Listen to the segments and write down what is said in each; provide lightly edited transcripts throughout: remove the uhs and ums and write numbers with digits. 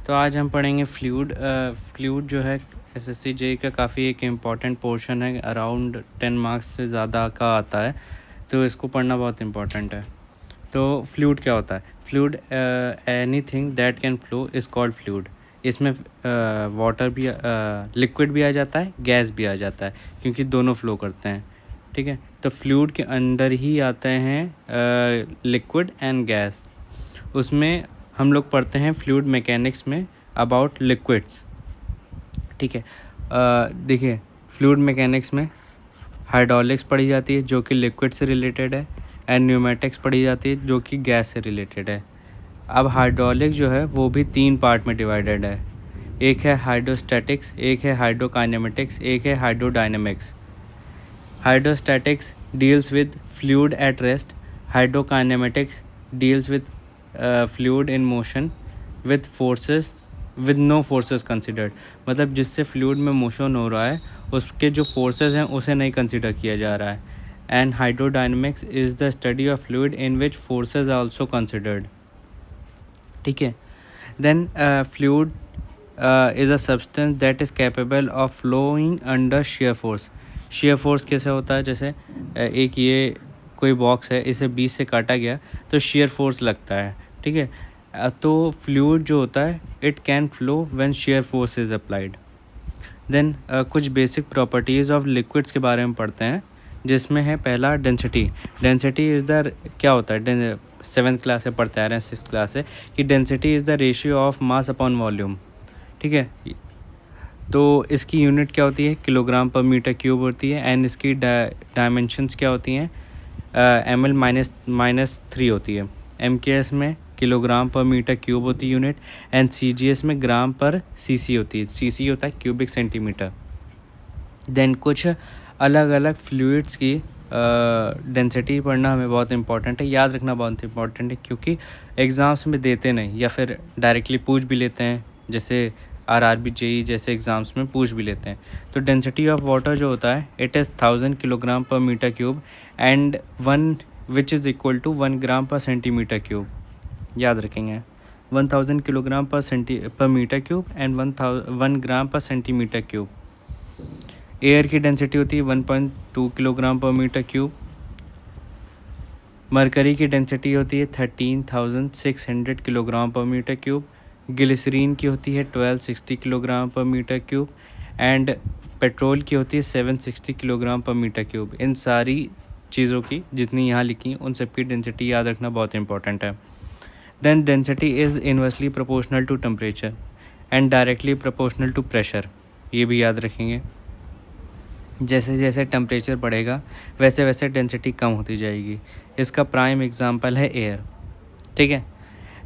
तो आज हम पढ़ेंगे फ्लूइड। फ्लूइड जो है एसएससी जेईई का काफ़ी एक इम्पॉर्टेंट पोर्शन है, अराउंड 10 मार्क्स से ज़्यादा का आता है, तो इसको पढ़ना बहुत इम्पॉर्टेंट है। तो फ्लूइड क्या होता है? Fluid anything that can flow is called fluid. इसमें वाटर भी, लिक्विड भी आ जाता है, गैस भी आ जाता है, क्योंकि दोनों फ्लो करते हैं। ठीक है, तो फ्लूइड के अंदर ही आते हैं लिक्विड एंड गैस। उसमें हम लोग पढ़ते हैं फ्लूइड मैकेनिक्स में अबाउट लिक्विड्स। ठीक है, देखिए फ्लूइड मैकेनिक्स में हाइड्रोलिक्स पढ़ी जाती है जो कि लिक्विड से रिलेटेड है, एंड न्यूमेटिक्स पढ़ी जाती है जो कि गैस से रिलेटेड है। अब हाइड्रोलिक्स जो है वो भी 3 पार्ट में डिवाइडेड है। एक है हाइड्रोस्टैटिक्स, एक है हाइड्रोकाइनेमेटिक्स, एक है hydrodynamics. Hydrostatics deals with fluid at rest, hydrokinematics deals with fluid in motion with forces with no forces considered. मतलब जिससे फ्लूइड में मोशन हो रहा है उसके जो फोर्सेस हैं उसे नहीं कंसिडर किया जा रहा है। And hydrodynamics is the study of fluid in which forces are also considered. ठीक है, then fluid is a substance that is capable of flowing under shear force. Shear force कैसे होता है? जैसे एक ये कोई बॉक्स है, इसे बीच से काटा गया तो शेयर फोर्स लगता है। ठीक है, तो फ्लूइड जो होता है it can flow when shear force is applied. Then कुछ बेसिक प्रॉपर्टीज़ ऑफ लिक्विड्स के बारे में पढ़ते हैं, जिसमें है पहला डेंसिटी। डेंसिटी इज़ द क्या होता है? 7th क्लास से पढ़ते आ रहे हैं, 6th क्लास से, कि density is the ratio of mass upon volume. ठीक है, तो इसकी यूनिट क्या होती है? किलोग्राम पर मीटर क्यूब होती है। एंड इसकी डायमेंशंस क्या होती हैं? ml -3 होती है। MKS में किलोग्राम पर मीटर क्यूब होती है यूनिट, एंड CGS में ग्राम पर सीसी होती है। सीसी होता है क्यूबिक सेंटीमीटर। देन कुछ अलग अलग फ्लूइड्स की डेंसिटी पढ़ना हमें बहुत इंपॉर्टेंट है, याद रखना बहुत इंपॉर्टेंट है, क्योंकि एग्ज़ाम्स में देते नहीं या फिर डायरेक्टली पूछ भी लेते हैं, जैसे RRB JEE जैसे एग्ज़ाम्स में पूछ भी लेते हैं। तो डेंसिटी ऑफ वाटर जो होता है it is 1000 kilogram per metre cube and 1 which is equal to 1 gram per centimetre cube. याद रखेंगे 1000 kilogram per metre cube and 1 gram per centimetre cube. Air की डेंसिटी होती है 1.2 kilogram per metre cube. Mercury की density होती है 13,600 kilogram per metre cube. Glycerine की होती है 1260 kilogram per metre cube. And petrol की होती है 760 किलोग्राम पर मीटर क्यूब। इन सारी चीज़ों की जितनी यहाँ लिखी उन सब की डेंसिटी याद रखना बहुत इंपॉर्टेंट है। Then density is inversely proportional to temperature and directly proportional to pressure. ये भी याद रखेंगे। जैसे जैसे टेम्परेचर बढ़ेगा वैसे वैसे डेंसिटी कम होती जाएगी। इसका प्राइम एग्जांपल है एयर। ठीक है,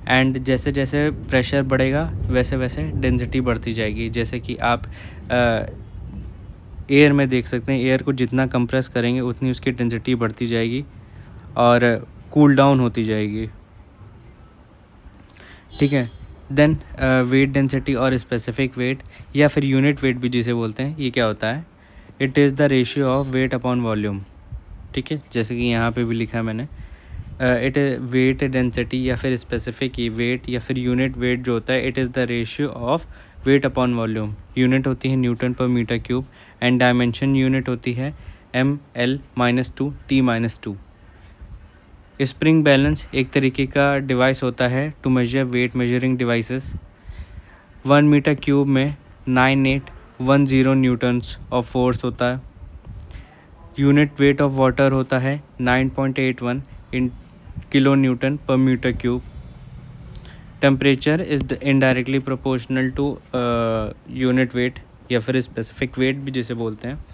एंड जैसे जैसे प्रेशर बढ़ेगा वैसे वैसे डेंसिटी बढ़ती जाएगी। जैसे कि आप एयर में देख सकते हैं, एयर को जितना कंप्रेस करेंगे उतनी उसकी डेंसिटी बढ़ती जाएगी और कूल डाउन होती जाएगी। ठीक है, देन वेट डेंसिटी और स्पेसिफिक वेट या फिर यूनिट वेट भी जिसे बोलते हैं, ये क्या होता है? It is the ratio of weight upon volume. ठीक है, जैसे कि यहाँ पे भी लिखा है मैंने, इट वेट डेंसिटी या फिर स्पेसिफिक वेट या फिर यूनिट वेट जो होता है it is the ratio of weight upon volume. Unit होती है newton per metre cube and dimension unit होती है ml-2 t-2। स्प्रिंग बैलेंस एक तरीके का डिवाइस होता है to measure weight measuring devices. 1 metre cube में 9810 न्यूटन्स ऑफ फोर्स होता है। यूनिट वेट ऑफ वाटर होता है 9.81 in kilo newton per metre cube. Temperature is indirectly proportional to unit weight या फिर स्पेसिफिक वेट भी जिसे बोलते हैं,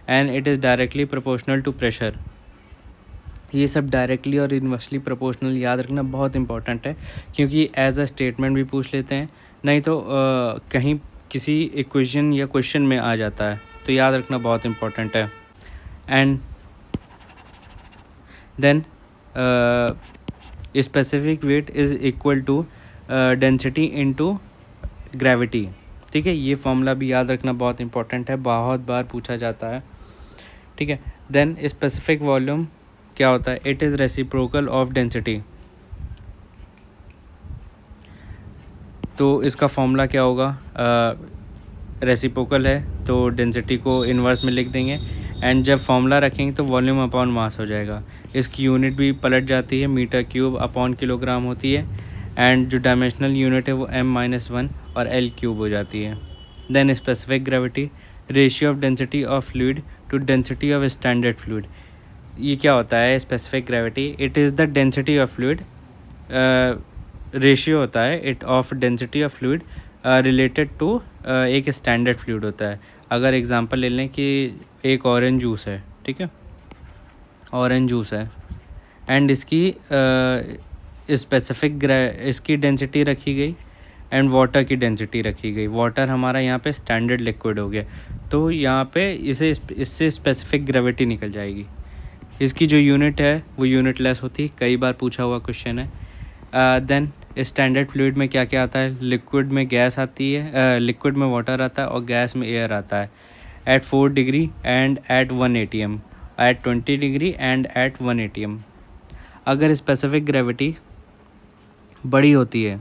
and it is directly proportional to pressure. ये सब डायरेक्टली और इनवर्सली प्रोपोर्शनल याद रखना बहुत इंपॉर्टेंट है, क्योंकि एज अ स्टेटमेंट भी पूछ लेते हैं, नहीं तो कहीं किसी इक्वेशन या क्वेश्चन में आ जाता है, तो याद रखना बहुत इंपॉर्टेंट है। And then specific weight is equal to density into gravity. ठीक है, ये फॉर्मूला भी याद रखना बहुत इंपॉर्टेंट है, बहुत बार पूछा जाता है। ठीक है, देन स्पेसिफिक वॉल्यूम क्या होता है? It is reciprocal of density. तो इसका फॉर्मूला क्या होगा, रेसिप्रोकल है तो डेंसिटी को इन्वर्स में लिख देंगे, एंड जब फॉर्मूला रखेंगे तो वॉल्यूम अपॉन मास हो जाएगा। इसकी यूनिट भी पलट जाती है, मीटर क्यूब अपॉन किलोग्राम होती है, एंड जो डायमेंशनल यूनिट है वो m-1 और l क्यूब हो जाती है। Then specific gravity, ratio of density of fluid to density of standard fluid. ये क्या होता है specific gravity? It is the density of fluid, ratio होता है it of density of fluid related to एक स्टैंडर्ड फ्लूइड होता है। अगर एग्जांपल ले लें कि एक ऑरेंज जूस है, ठीक है, ऑरेंज जूस है, एंड इसकी स्पेसिफिक इसकी डेंसिटी रखी गई एंड वाटर की डेंसिटी रखी गई। वाटर हमारा यहाँ पे स्टैंडर्ड लिक्विड हो गया, तो यहाँ पे इससे स्पेसिफिक ग्रेविटी निकल जाएगी। इसकी जो यूनिट है वो यूनिट लेस होती, कई बार पूछा हुआ क्वेश्चन है। देन स्टैंडर्ड फ्लूइड में क्या क्या आता है? लिक्विड में गैस आती है, लिक्विड में वाटर आता है और गैस में एयर आता है। At 4 degree and at 1 atm, at 20 degree and at 1 atm। अगर स्पेसिफिक ग्रेविटी बड़ी होती है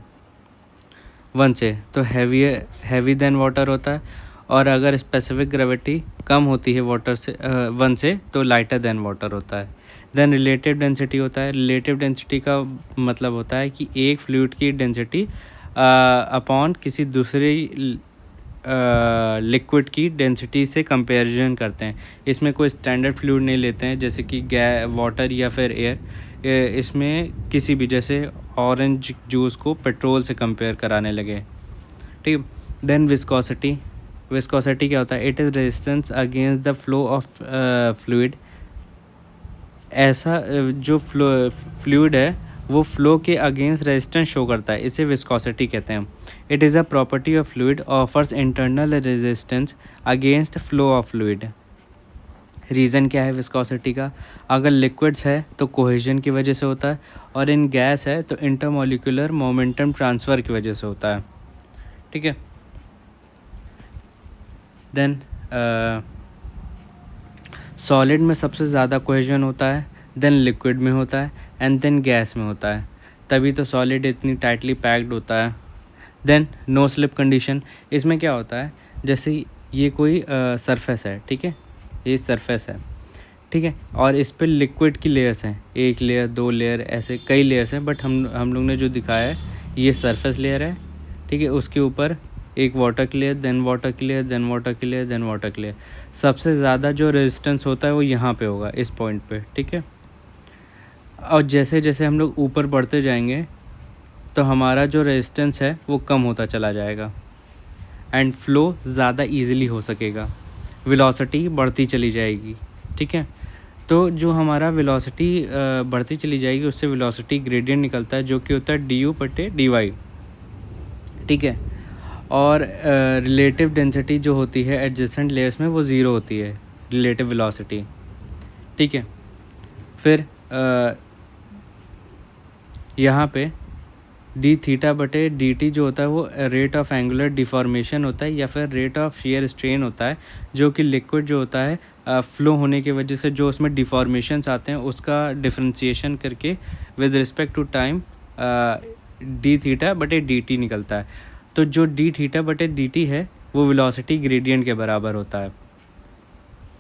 1 से तो हैवी देन वाटर होता है, और अगर स्पेसिफिक ग्रेविटी कम होती है वाटर से 1 से तो लाइटर देन वाटर होता है। देन रिलेटिव डेंसिटी होता है। रिलेटिव डेंसिटी का मतलब होता है कि एक फ्लूइड की डेंसिटी अपॉन किसी दूसरे लिक्विड की डेंसिटी से कंपैरिजन करते हैं। इसमें कोई स्टैंडर्ड फ्लूइड नहीं लेते हैं जैसे कि वाटर या फिर एयर। इसमें किसी भी, जैसे ऑरेंज जूस को पेट्रोल से कंपेयर कराने लगे, ठीक है। देन विस्कोसिटी, विस्कोसिटी क्या होता है? It is resistance against the flow of fluid. ऐसा जो फ्लूइड है वो फ्लो के अगेंस्ट रेजिस्टेंस शो करता है, इसे विस्कोसिटी कहते हैं। It is a property of fluid offers internal resistance against flow of fluid. Reason क्या है विस्कोसिटी का? अगर लिक्विड्स है तो कोहेजन की वजह से होता है, और इन गैस है तो इंटरमोलिकुलर मोमेंटम ट्रांसफ़र की वजह से होता है, ठीक है। देन सॉलिड में सबसे ज़्यादा कोहेजन होता है, देन लिक्विड में होता है, एंड देन गैस में होता है, तभी तो सॉलिड इतनी टाइटली पैक्ड होता है। देन नो स्लिप कंडीशन, इसमें क्या होता है? जैसे ये कोई सरफेस है, ठीक है, ये सरफेस है, ठीक है, और इस पर लिक्विड की लेयर्स हैं, 1 लेयर 2 लेयर, ऐसे कई लेयर्स हैं, बट हम लोग ने जो दिखाया है ये सरफेस लेयर है, ठीक है। उसके ऊपर एक वाटर की लेयर, देन वाटर की लेयर, देन वाटर की लेयर, देन वाटर की लेयर। सबसे ज़्यादा जो रेजिस्टेंस होता है वो यहाँ पे होगा, इस पॉइंट पे, ठीक है। और जैसे जैसे हम लोग ऊपर बढ़ते जाएंगे तो हमारा जो रेजिस्टेंस है वो कम होता चला जाएगा एंड फ्लो ज़्यादा इजीली हो सकेगा, वेलोसिटी बढ़ती चली जाएगी, ठीक है। तो जो हमारा वेलोसिटी बढ़ती चली जाएगी उससे वेलोसिटी ग्रेडियंट निकलता है जो कि होता है du/dy, ठीक है। और रिलेटिव डेंसिटी जो होती है एडजेसेंट लेयर्स में वो 0 होती है, रिलेटिव वेलोसिटी, ठीक है। फिर यहाँ पे d/dt जो होता है वो रेट ऑफ एंगुलर डिफॉर्मेशन होता है या फिर रेट ऑफ शियर स्ट्रेन होता है, जो कि लिक्विड जो होता है फ्लो होने की वजह से जो उसमें डिफॉर्मेशंस आते हैं उसका डिफरेंशिएशन करके with respect to time d/dt निकलता है। तो जो d/dt है वो वेलोसिटी ग्रेडियंट के बराबर होता है।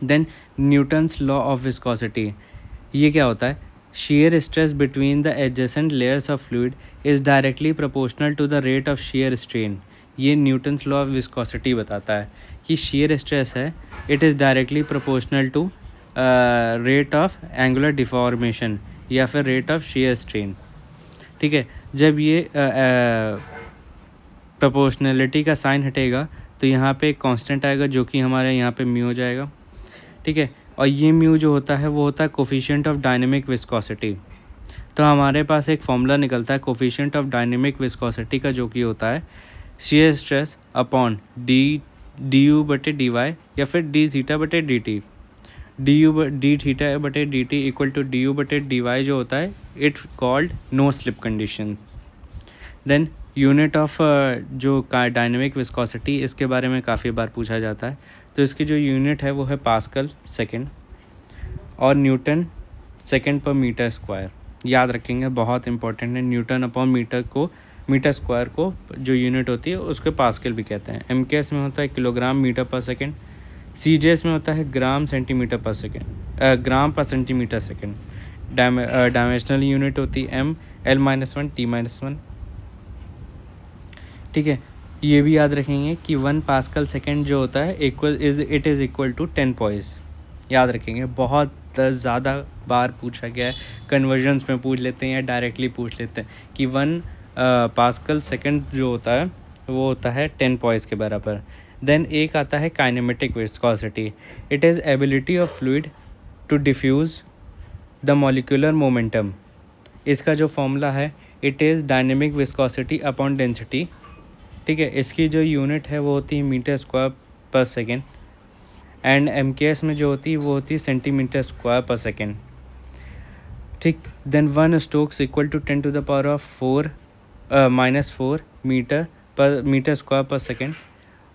Then Newton's law of viscosity, ये क्या होता है? shear stress between the adjacent layers of fluid is directly proportional to the rate of shear strain। ये न्यूटन्स लॉ ऑफ विस्कोसिटी बताता है कि shear stress है it is directly proportional to rate of angular deformation या फिर rate of shear strain, ठीक है। जब ये प्रोपोर्शनलिटी का साइन हटेगा तो यहाँ पे एक कांस्टेंट आएगा जो कि हमारे यहाँ पे म्यू हो जाएगा, ठीक है। और ये म्यू जो होता है वो होता है कोफिशिएंट ऑफ डायनेमिक विस्कोसिटी। तो हमारे पास एक फॉर्मूला निकलता है कोफिशिएंट ऑफ डायनेमिक विस्कोसिटी का, जो कि होता है शियर स्ट्रेस अपॉन du/dy या फिर d/dt। d/dt equal to du/dy जो होता है it called no slip condition. Then unit of जो डायनेमिक विस्कोसिटी, इसके बारे में काफ़ी बार पूछा जाता है, तो इसकी जो यूनिट है वो है पास्कल सेकेंड और न्यूटन सेकेंड पर मीटर स्क्वायर। याद रखेंगे, बहुत इंपॉर्टेंट है। न्यूटन अपॉन मीटर को मीटर स्क्वायर को जो यूनिट होती है उसके पास्कल भी कहते हैं। MKS में होता है किलोग्राम मीटर पर सेकेंड। CJS में होता है ग्राम सेंटीमीटर पर सेकेंड, ग्राम per centimetre second. Dimensional unit होती है M, L-1, T-1। ठीक है, ये भी याद रखेंगे कि 1 पास्कल सेकेंड जो होता है it is equal to 10 poise. याद रखेंगे, बहुत ज़्यादा बार पूछा गया है, कन्वर्जन्स में पूछ लेते हैं या डायरेक्टली पूछ लेते हैं कि 1 पास्कल सेकेंड जो होता है वो होता है 10 पॉइस के बराबर। देन एक आता है kinematic viscosity. It is ability of fluid to diffuse the molecular momentum. इसका जो फॉर्मूला है it is dynamic viscosity upon density. ठीक है, इसकी जो यूनिट है वो होती है metre square per second, and MKS में जो होती है वो होती है सेंटीमीटर स्क्वायर पर सेकेंड। ठीक, then 1 stokes equal to 10 to the power of 4 -4 metre square per second,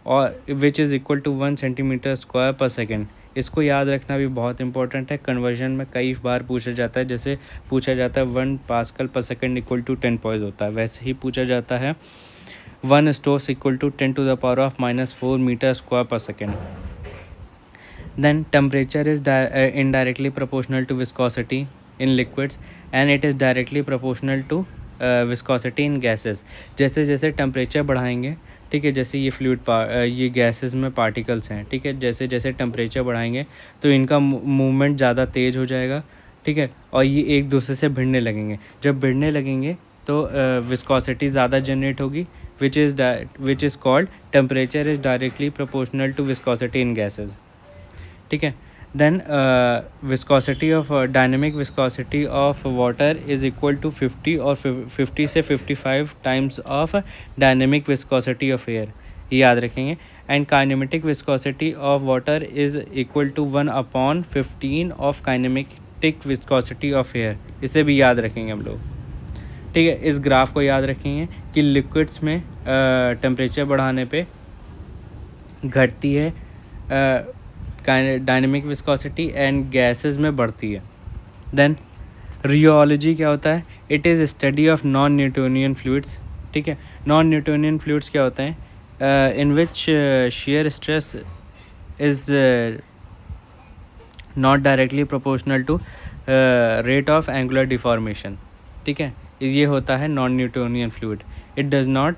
और विच is equal to 1 centimetre square per second. इसको याद रखना भी बहुत इंपॉर्टेंट है, कन्वर्जन में कई बार पूछा जाता है। जैसे पूछा जाता है 1 पास्कल पर सेकेंड इक्वल टू 10 पॉइस होता है, वैसे ही पूछा जाता है 1 stokes equal to 10 to the power of -4 metre square per second. Then temperature is indirectly proportional to viscosity in liquids and it is directly proportional to viscosity in gases. जैसे जैसे temperature बढ़ाएंगे, ठीक है, जैसे ये फ्लूइड ये gases में particles हैं, ठीक है, जैसे जैसे टेम्परेचर बढ़ाएंगे तो इनका मूवमेंट ज़्यादा तेज़ हो जाएगा, ठीक है, और ये एक दूसरे से भिड़ने लगेंगे। जब भिड़ने लगेंगे तो विस्कोसिटी ज़्यादा जनरेट होगी, which is called temperature is directly proportional to viscosity in gases. ठीक है, then viscosity of dynamic viscosity of water is equal to 50 और 50 से 55 times of dynamic viscosity of air, ये याद रखेंगे। And kinematic viscosity of water is equal to 1/15 of kinematic viscosity of air, इसे भी याद रखेंगे हम लोग। ठीक है, इस ग्राफ को याद रखेंगे कि लिक्विड्स में टेम्परेचर बढ़ाने पे घटती है डायनेमिक विस्कोसिटी एंड गैसेस में बढ़ती है। देन रियोलॉजी क्या होता है? It is study of non Newtonian fluids. ठीक है, नॉन न्यूटोनियन फ्लूइड्स क्या होते हैं? इन विच shear stress is not directly proportional to rate of angular deformation. ठीक है, ये होता है non Newtonian fluid. It does not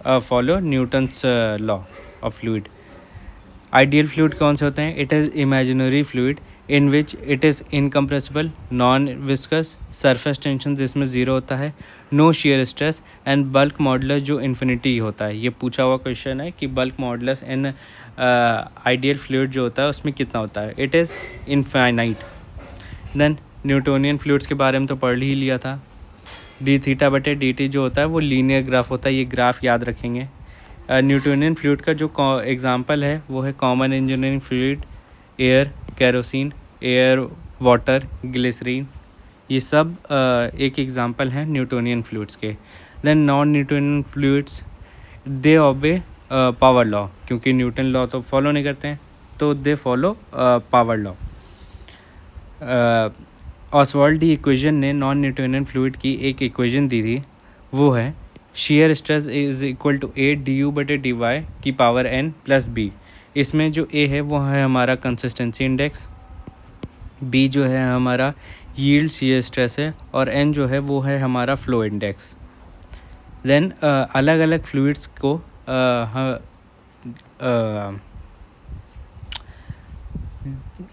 follow Newton's law of fluid. Ideal fluid कौन से होते हैं? It is imaginary fluid in which it is incompressible, non viscous, surface tension जिसमें ज़ीरो होता है, no shear stress and bulk modulus जो infinity होता है। ये पूछा हुआ क्वेश्चन है कि bulk modulus in ideal fluid जो होता है उसमें कितना होता है? It is infinite. Then Newtonian fluids के बारे में तो पढ़ ही लिया था। d(θ/dt) जो होता है वो लीनियर ग्राफ होता है, ये ग्राफ याद रखेंगे। न्यूटोनियन फ्लूइड का जो एग्जांपल है वो है common engineering fluid, air, kerosene, air, water, glycerine, ये सब एक एग्जांपल हैं न्यूटोनियन फ्लूइड्स के। Then non Newtonian fluids they obey power law, क्योंकि न्यूटन लॉ तो फॉलो नहीं करते हैं तो they follow power law. Ostwald de equation ने नॉन न्यूटोनियन फ्लूइड की एक इक्वेशन दी थी, वो है shear stress is equal to A/du/dy की पावर n प्लस b। इसमें जो A है वो है हमारा कंसिस्टेंसी इंडेक्स, B जो है हमारा यील्ड शेयर स्ट्रेस है, और n जो है वो है हमारा फ्लो इंडेक्स। देन अलग अलग फ्लूइड्स को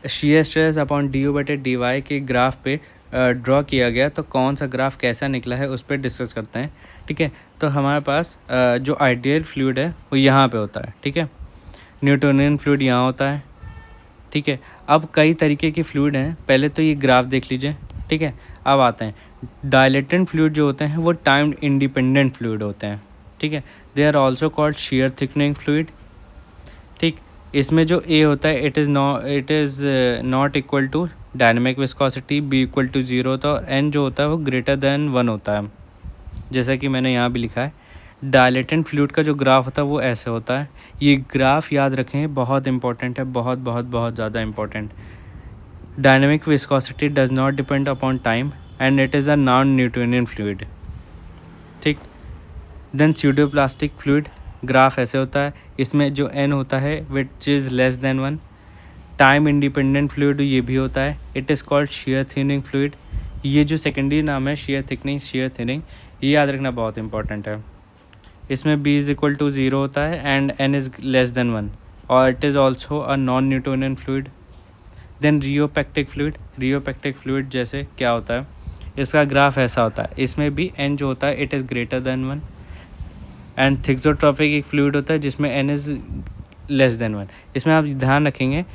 शेयर स्ट्रेस अपॉन du/dy के ग्राफ पे ड्रॉ किया गया, तो कौन सा ग्राफ कैसा निकला है उस पर डिस्कस करते हैं। ठीक है, तो हमारे पास जो आइडियल फ्लूइड है वो यहाँ पे होता है। ठीक है, न्यूटोनियन फ्लूइड यहाँ होता है। ठीक है, अब कई तरीके की फ्लूइड हैं, पहले तो ये ग्राफ देख लीजिए। ठीक है, अब आते हैं डायलेटेंट फ्लूइड जो होते हैं वो टाइम इंडिपेंडेंट फ्लूइड होते हैं। ठीक है, they are also called shear thickening fluid. ठीक, इसमें जो A होता है it is not equal to dynamic viscosity, B equal to 0 होता है, और N जो होता है वो ग्रेटर देन 1 होता है, जैसा कि मैंने यहाँ भी लिखा है। डायलेटेंट फ्लूइड का जो ग्राफ होता है वो ऐसे होता है। ये ग्राफ याद रखें, बहुत इंपॉर्टेंट है, बहुत बहुत बहुत ज़्यादा important. Dynamic viscosity does not depend upon time and it is a non Newtonian fluid. ठीक, देन स्यूडोप्लास्टिक फ्लूइड ग्राफ ऐसे होता है, इसमें जो n होता है which is less than 1। Time independent fluid ये भी होता है, it is called share thinning fluid. ये जो सेकेंडरी नाम है शेयर थिकनिंग, शेयर थिनिंग, ये याद रखना बहुत इंपॉर्टेंट है। इसमें b इज़ इक्वल टू 0 होता है and n is less than 1 और it is also a non Newtonian fluid. Then rheopectic fluid, rheopectic fluid जैसे क्या होता है, इसका ग्राफ ऐसा होता है, इसमें भी n जो होता है it is greater then 1 and thixotropic एक फ्लूइड होता है जिसमें n इज़ लेस देन 1। इसमें आप ध्यान रखेंगे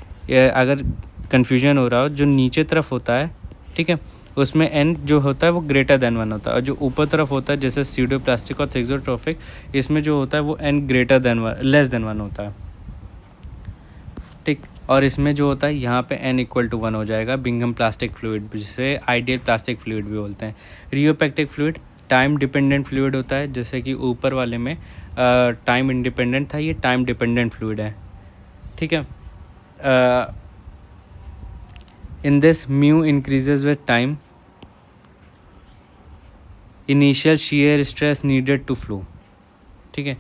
अगर कन्फ्यूजन हो रहा हो, जो नीचे तरफ होता है, ठीक है, उसमें n जो होता है वो ग्रेटर देन 1 होता है, और जो ऊपर तरफ होता है जैसे स्यूडोप्लास्टिक और थिक्सोट्रॉपिक, इसमें जो होता है वो n greater than 1 less than 1 होता है, ठीक। और इसमें जो होता है यहाँ पे n इक्वल टू 1 हो जाएगा, बिंघम प्लास्टिक फ्लूइड जिसे आइडियल प्लास्टिक फ्लूइड भी बोलते हैं। Rheopectic fluid time dependent fluid होता है, जैसे कि ऊपर वाले में टाइम इंडिपेंडेंट था, ये टाइम डिपेंडेंट फ्लूइड है, ठीक है। In this mu increases with time, initial shear stress needed to flow, ठीक है।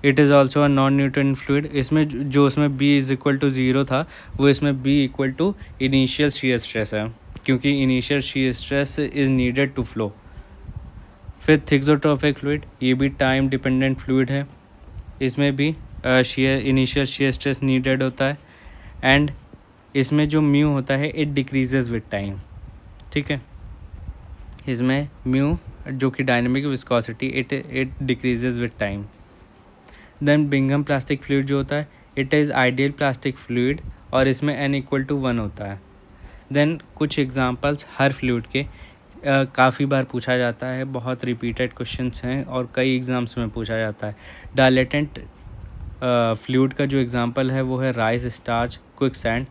It is also a non Newton fluid, इसमें जो उसमें b इज़ इक्वल टू 0 था वो इसमें b equal to initial shear stress है, क्योंकि initial shear stress is needed to flow. फिर थिक्सोट्रॉपिक फ्लूइड, ये भी टाइम डिपेंडेंट फ्लूइड है, इसमें भी इनिशियल shear स्ट्रेस नीडेड होता है एंड इसमें जो म्यू होता है इट डिक्रीजेज विद टाइम, ठीक है। इसमें म्यू जो कि dynamic viscosity it decreases with time. Then Bingham plastic fluid जो होता है it is ideal plastic fluid और इसमें n इक्वल टू 1 होता है। देन कुछ एग्जांपल्स हर फ्लूइड के काफ़ी बार पूछा जाता है, बहुत रिपीटेड क्वेश्चंस हैं और कई एग्ज़ाम्स में पूछा जाता है। डायलेटेंट फ्लूइड का जो एग्जांपल है वो है rice starch, quick sand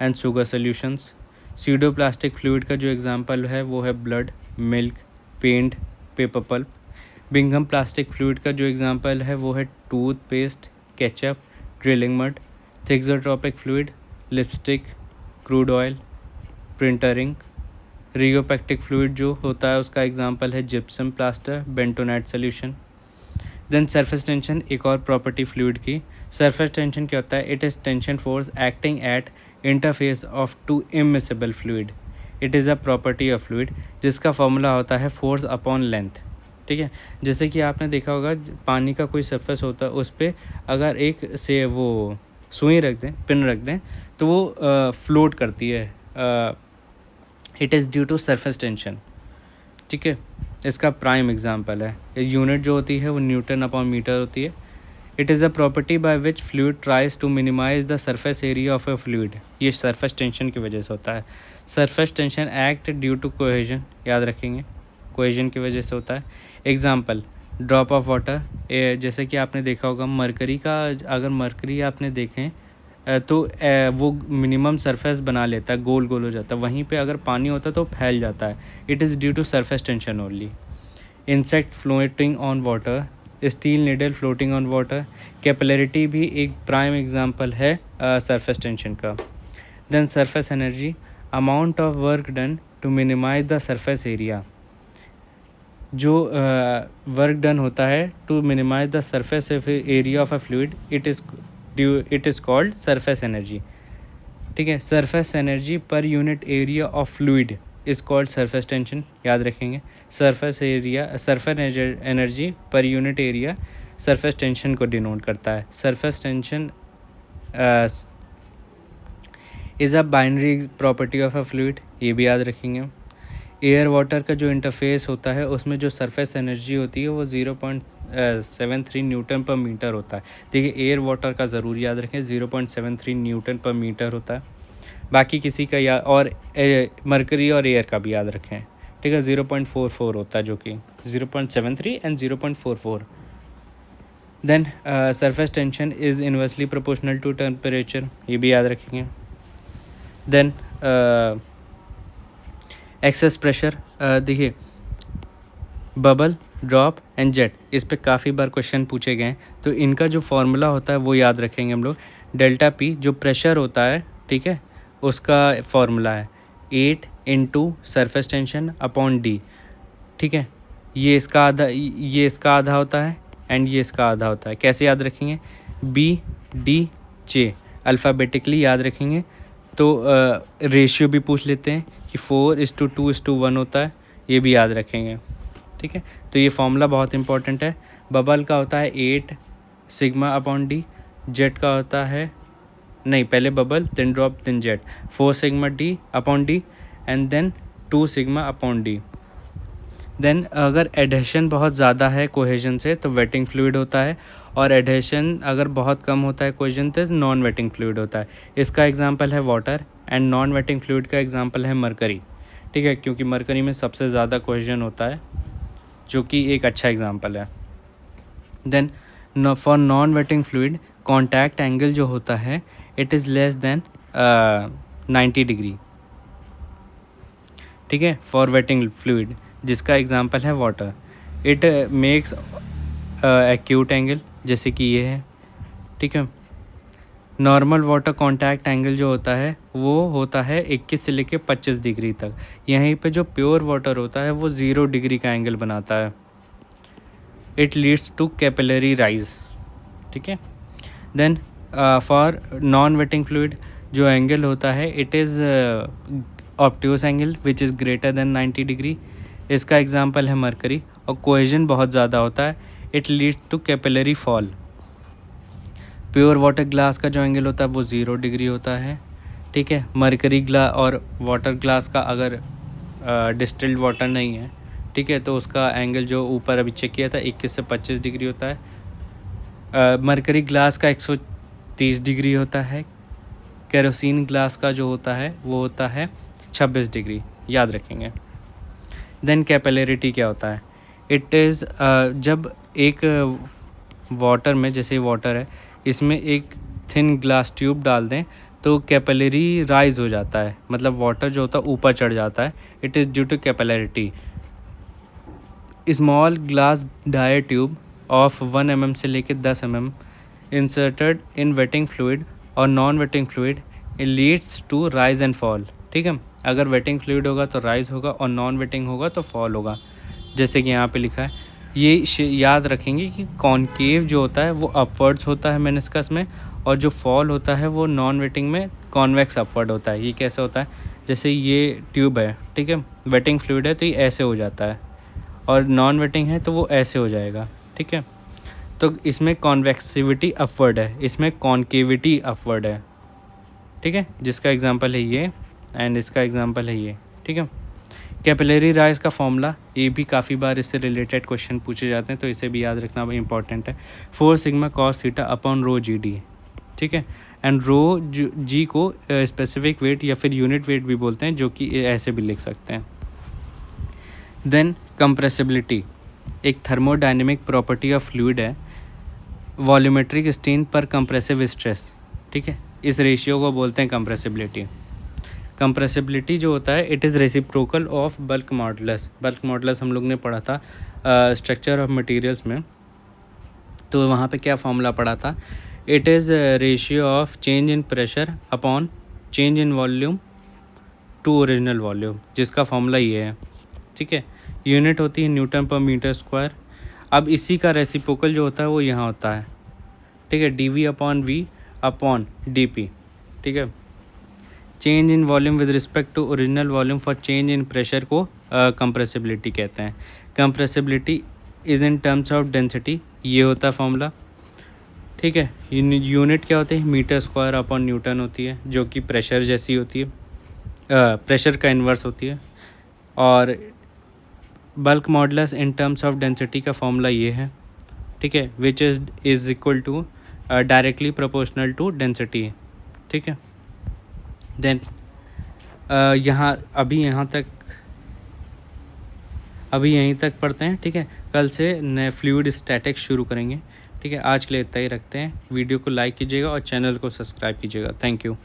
and sugar solutions. Pseudoplastic fluid का जो एग्जांपल है वो है blood, milk, paint, paper pulp. Bingham plastic fluid का जो एग्जांपल है वो है toothpaste, ketchup, drilling mud. Thixotropic fluid lipstick, crude oil, printing. Rheopectic fluid जो होता है उसका एग्जांपल है gypsum plaster, bentonite solution. Then surface tension, एक और प्रॉपर्टी फ्लूइड की। सरफेस टेंशन क्या होता है, it is tension force acting at interface of to immiscible fluid. It is a property of fluid जिसका फॉर्मूला होता है फोर्स अपॉन लेंथ, ठीक है। जैसे कि आपने देखा होगा पानी का कोई सरफेस होता है उस पर अगर एक से वो सुई रख दें, पिन रख दें, तो वो फ्लोट करती है, it is due to surface tension, ठीक है। इसका प्राइम एग्जांपल है, यूनिट जो होती है वो न्यूटन अपॉन मीटर होती है। It is a property by which fluid tries to minimise the surface area of a fluid, ये सरफेस टेंशन की वजह से होता है। Surface tension act due to cohesion, याद रखेंगे, कोहेजन की वजह से होता है। एग्जांपल ड्रॉप ऑफ वाटर, जैसे कि आपने देखा होगा मरकरी का, अगर मरकरी आपने देखें तो वो मिनिमम सरफेस बना लेता है, गोल गोल हो जाता है, वहीं पे अगर पानी होता है तो फैल जाता है, it is due to surface tension only. Insect floating on water, steel needle floating on water, capillarity भी एक प्राइम एग्जांपल है सरफेस टेंशन का। Then surface energy, amount of work done to minimise the surface area, जो work done होता है to minimise the surface area of a fluid, it is called surface energy, ठीक है। Surface energy per unit area of fluid is called surface tension, याद रखेंगे। Surface energy per unit area surface tension को denote करता है। Surface tension is a binary property of a fluid, ये भी याद रखेंगे। एयर वाटर का जो इंटरफेस होता है उसमें जो सरफेस एनर्जी होती है वो 0.73 न्यूटन पर मीटर होता है। देखिए एयर वाटर का ज़रूर याद रखें, 0.73 न्यूटन पर मीटर होता है। बाकी किसी का या और मरकरी और एयर का भी याद रखें, ठीक है, 0.44 होता है, जो कि 0.73 and 0.44। Then surface tension is inversely proportional to temperature, ये भी याद रखेंगे। देन एक्सेस प्रेशर, देखिए बबल, ड्रॉप एंड जेट, इस पे काफ़ी बार क्वेश्चन पूछे गए हैं, तो इनका जो फॉर्मूला होता है वो याद रखेंगे हम लोग। डेल्टा पी जो प्रेशर होता है, ठीक है, उसका फॉर्मूला है 8 into surface tension upon D, ठीक है। ये इसका आधा होता है एंड ये इसका आधा होता है। कैसे याद रखेंगे? BDJ अल्फ़ाबेटिकली याद रखेंगे। तो रेशियो भी पूछ लेते हैं कि 4:2:1 होता है, ये भी याद रखेंगे, ठीक है। तो ये फॉर्मूला बहुत इंपॉर्टेंट है। बबल का होता है 8 सिग्मा अपॉन डी, जेट का होता है, नहीं पहले bubble then drop then jet, 4 sigma D upon D and then 2 sigma upon D. देन अगर एडहेशन बहुत ज़्यादा है कोहेजन से तो वेटिंग फ्लूइड होता है, और एडहेशन अगर बहुत कम होता है कोहेजन से तो नॉन वेटिंग फ्लूइड होता है। इसका एग्जांपल है water and non wetting fluid का एग्जांपल है मरकरी, ठीक है, क्योंकि मरकरी में सबसे ज़्यादा कोहेजन होता है, जो कि एक अच्छा एग्जांपल है। Then for non wetting fluid contact angle जो होता है it is less than 90 degree, ठीक है, फॉर वेटिंग फ्लूइड, जिसका एग्जांपल है water. It makes acute angle, जैसे कि ये है, ठीक है। नॉर्मल वाटर कांटेक्ट एंगल जो होता है वो होता है 21 से लेके 25 डिग्री तक। यहीं पे जो प्योर वाटर होता है वो 0 डिग्री का एंगल बनाता है। It leads to capillary rise, ठीक है। Then for non wetting fluid जो एंगल होता है it is obtuse angle which is greater than 90 degree. इसका एग्जांपल है मरकरी, और कोहेजन बहुत ज़्यादा होता है, it leads to capillary fall. Pure water glass का जो एंगल होता है वो 0 डिग्री होता है, ठीक है। मरकरी ग्लास और वाटर ग्लास का अगर डिस्टिल्ड वाटर नहीं है, ठीक है, तो उसका एंगल जो ऊपर अभी चेक किया था 21 से 25 डिग्री होता है। मरकरी ग्लास का 130 डिग्री होता है। केरोसिन ग्लास का जो होता है वो होता है 26 डिग्री, याद रखेंगे। देन कैपिलरिटी क्या होता है? इट इज़ जब एक वाटर में, जैसे वाटर है, इसमें एक थिन ग्लास ट्यूब डाल दें तो कैपिलरी राइज हो जाता है, मतलब वाटर जो होता है ऊपर चढ़ जाता है। It is due to capillarity. Small glass dia tube of 1 mm से लेकर 10 mm inserted in wetting fluid और non wetting fluid leads to rise and fall, ठीक है। अगर वेटिंग फ्लूइड होगा तो राइज होगा और नॉन वेटिंग होगा तो फॉल होगा, जैसे कि यहाँ पे लिखा है। ये याद रखेंगे कि कॉनकेव जो होता है वो अपवर्ड्स होता है मेनिस्कस में, और जो फॉल होता है वो नॉन वेटिंग में कॉन्वेक्स अपवर्ड होता है। ये कैसे होता है? जैसे ये ट्यूब है, ठीक है, वेटिंग फ्लूइड है तो ये ऐसे हो जाता है, और नॉन वेटिंग है तो वो ऐसे हो जाएगा, ठीक है। तो इसमें कॉन्वेक्सिविटी अपवर्ड है, इसमें कॉनकेविटी अपवर्ड है, ठीक है, जिसका एग्जांपल है ये एंड इसका एग्जांपल है ये, ठीक है। कैपिलरी राइज का फॉर्मूला, ये भी काफ़ी बार इससे रिलेटेड क्वेश्चन पूछे जाते हैं, तो इसे भी याद रखना भाई इंपॉर्टेंट है। 4 sigma cos theta upon rho G D, ठीक है। एंड रो जी को स्पेसिफिक वेट या फिर यूनिट वेट भी बोलते हैं, जो कि ऐसे भी लिख सकते हैं। देन कंप्रेसिबिलिटी एक थर्मोडायनेमिक प्रॉपर्टी ऑफ फ्लूइड है, वॉल्यूमेट्रिक स्ट्रेन पर कंप्रेसिव स्ट्रेस, ठीक है, इस रेशियो को बोलते हैं कंप्रेसिबिलिटी। कंप्रेसिबिलिटी जो होता है it is reciprocal of bulk modulus. Bulk modulus हम लोग ने पढ़ा था स्ट्रक्चर ऑफ मटेरियल्स में, तो वहाँ पे क्या फॉर्मूला पढ़ा था? It is ratio of change in pressure upon change in volume to original volume, जिसका फॉर्मूला ये है, ठीक है। यूनिट होती है न्यूटन पर मीटर स्क्वायर। अब इसी का रेसिप्रोकल जो होता है वो यहाँ होता है, ठीक है, dv upon v upon dp, ठीक है। Change in volume with respect to original volume for change in pressure को कंप्रेसिबिलिटी कहते हैं। Compressibility is in terms of density, ये होता है फॉर्मूला, ठीक है। यूनिट क्या होती है? मीटर स्क्वायर अपॉन न्यूटन होती है, जो कि प्रेशर जैसी होती है, प्रेशर का इन्वर्स होती है। और bulk modulus in terms of density का फॉर्मूला ये है, ठीक है, which is equal to directly proportional to density, ठीक है। देन अभी यहीं तक पढ़ते हैं, ठीक है। कल से नए फ्लूइड स्टैटिक्स शुरू करेंगे, ठीक है। आज के लिए इतना ही रखते हैं। वीडियो को लाइक कीजिएगा और चैनल को सब्सक्राइब कीजिएगा। Thank you.